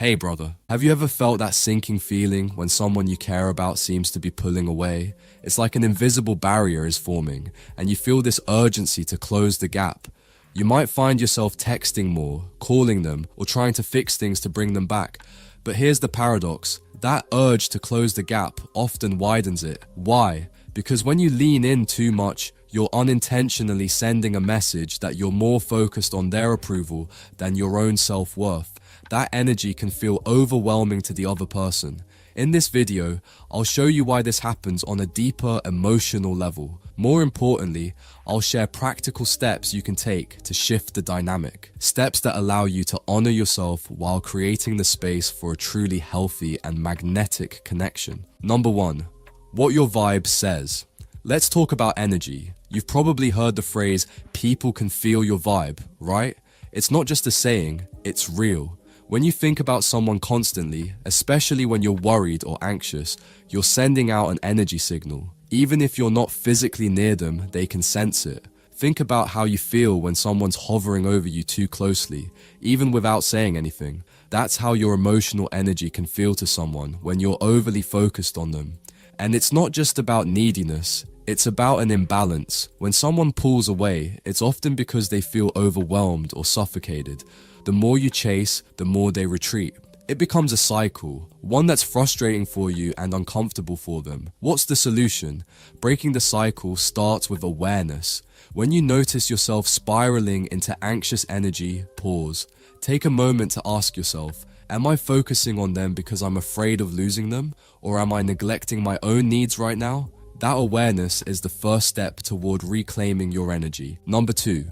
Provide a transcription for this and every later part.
Hey brother, have you ever felt that sinking feeling when someone you care about seems to be pulling away? It's like an invisible barrier is forming, and you feel this urgency to close the gap. You might find yourself texting more, calling them, or trying to fix things to bring them back. But here's the paradox. That urge to close the gap often widens it. Why? Because when you lean in too much, you're unintentionally sending a message that you're more focused on their approval than your own self-worth. That energy can feel overwhelming to the other person. In this video, I'll show you why this happens on a deeper emotional level. More importantly, I'll share practical steps you can take to shift the dynamic. Steps that allow you to honor yourself while creating the space for a truly healthy and magnetic connection. Number 1. What your vibe says. Let's talk about energy. You've probably heard the phrase, people can feel your vibe, right? It's not just a saying, it's real. When you think about someone constantly, especially when you're worried or anxious, you're sending out an energy signal. Even if you're not physically near them, they can sense it. Think about how you feel when someone's hovering over you too closely, even without saying anything. That's how your emotional energy can feel to someone when you're overly focused on them. And it's not just about neediness, it's about an imbalance. When someone pulls away, it's often because they feel overwhelmed or suffocated. The more you chase, the more they retreat. It becomes a cycle, one that's frustrating for you and uncomfortable for them. What's the solution? Breaking the cycle starts with awareness. When you notice yourself spiraling into anxious energy, pause. Take a moment to ask yourself, am I focusing on them because I'm afraid of losing them? Or am I neglecting my own needs right now? That awareness is the first step toward reclaiming your energy. Number 2,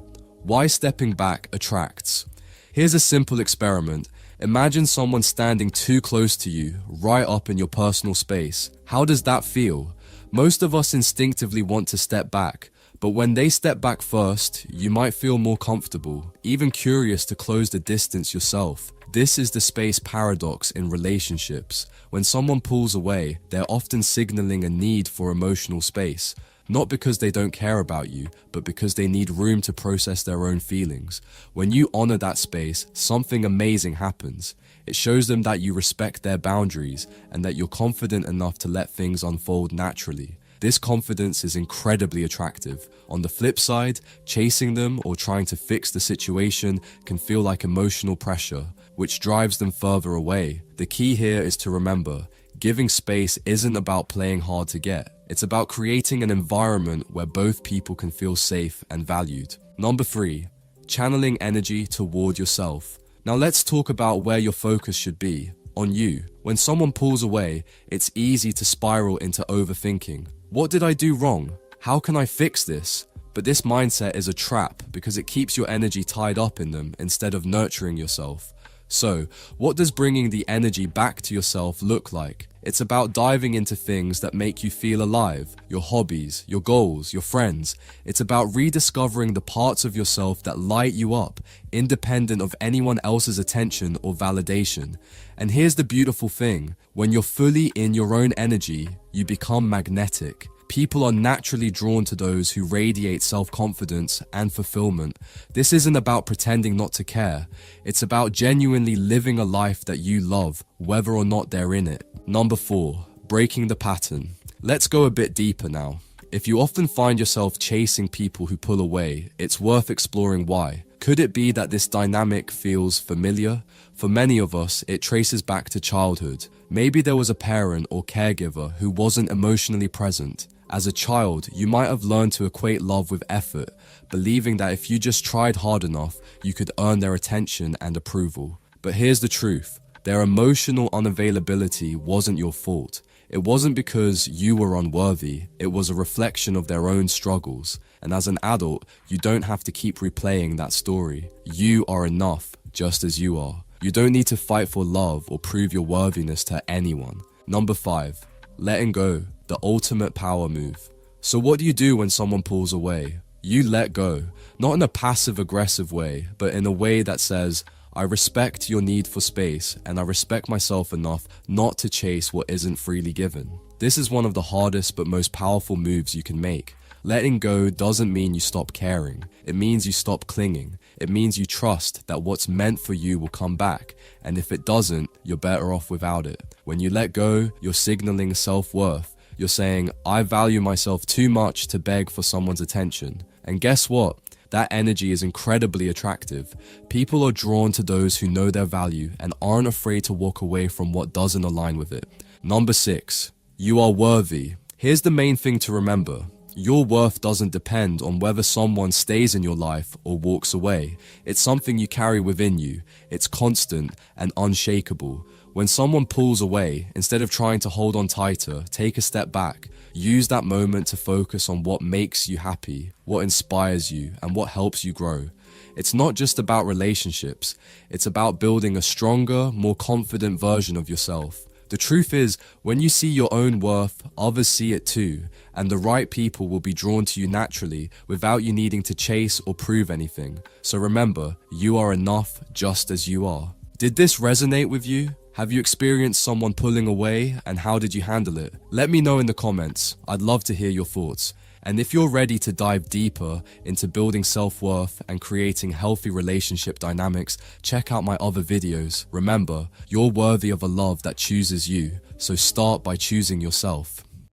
why stepping back attracts. Here's a simple experiment. Imagine someone standing too close to you, right up in your personal space. How does that feel? Most of us instinctively want to step back, but when they step back first, you might feel more comfortable, even curious to close the distance yourself. This is the space paradox in relationships. When someone pulls away, they're often signaling a need for emotional space. Not because they don't care about you, but because they need room to process their own feelings. When you honor that space, something amazing happens. It shows them that you respect their boundaries and that you're confident enough to let things unfold naturally. This confidence is incredibly attractive. On the flip side, chasing them or trying to fix the situation can feel like emotional pressure, which drives them further away. The key here is to remember, giving space isn't about playing hard to get. It's about creating an environment where both people can feel safe and valued. Number 3, channeling energy toward yourself. Now let's talk about where your focus should be, on you. When someone pulls away, it's easy to spiral into overthinking. What did I do wrong? How can I fix this? But this mindset is a trap because it keeps your energy tied up in them instead of nurturing yourself. So, what does bringing the energy back to yourself look like? It's about diving into things that make you feel alive, your hobbies, your goals, your friends. It's about rediscovering the parts of yourself that light you up, independent of anyone else's attention or validation. And here's the beautiful thing, when you're fully in your own energy, you become magnetic. People are naturally drawn to those who radiate self-confidence and fulfillment. This isn't about pretending not to care. It's about genuinely living a life that you love, whether or not they're in it. Number 4, breaking the pattern. Let's go a bit deeper now. If you often find yourself chasing people who pull away, it's worth exploring why. Could it be that this dynamic feels familiar? For many of us, it traces back to childhood. Maybe there was a parent or caregiver who wasn't emotionally present. As a child, you might have learned to equate love with effort, believing that if you just tried hard enough, you could earn their attention and approval. But here's the truth. Their emotional unavailability wasn't your fault. It wasn't because you were unworthy. It was a reflection of their own struggles. And as an adult, you don't have to keep replaying that story. You are enough, just as you are. You don't need to fight for love or prove your worthiness to anyone. Number 5, letting go. The ultimate power move. So what do you do when someone pulls away? You let go, not in a passive-aggressive way, but in a way that says, I respect your need for space and I respect myself enough not to chase what isn't freely given. This is one of the hardest but most powerful moves you can make. Letting go doesn't mean you stop caring. It means you stop clinging. It means you trust that what's meant for you will come back, and if it doesn't, you're better off without it. When you let go, you're signaling self-worth. You're saying, I value myself too much to beg for someone's attention. And guess what? That energy is incredibly attractive. People are drawn to those who know their value and aren't afraid to walk away from what doesn't align with it. Number 6, you are worthy. Here's the main thing to remember. Your worth doesn't depend on whether someone stays in your life or walks away. It's something you carry within you. It's constant and unshakable. When someone pulls away, instead of trying to hold on tighter, take a step back. Use that moment to focus on what makes you happy, what inspires you, and what helps you grow. It's not just about relationships. It's about building a stronger, more confident version of yourself. The truth is, when you see your own worth, others see it too, and the right people will be drawn to you naturally without you needing to chase or prove anything. So remember, you are enough just as you are. Did this resonate with you? Have you experienced someone pulling away, and how did you handle it? Let me know in the comments. I'd love to hear your thoughts. And if you're ready to dive deeper into building self-worth and creating healthy relationship dynamics, check out my other videos. Remember, you're worthy of a love that chooses you, so start by choosing yourself.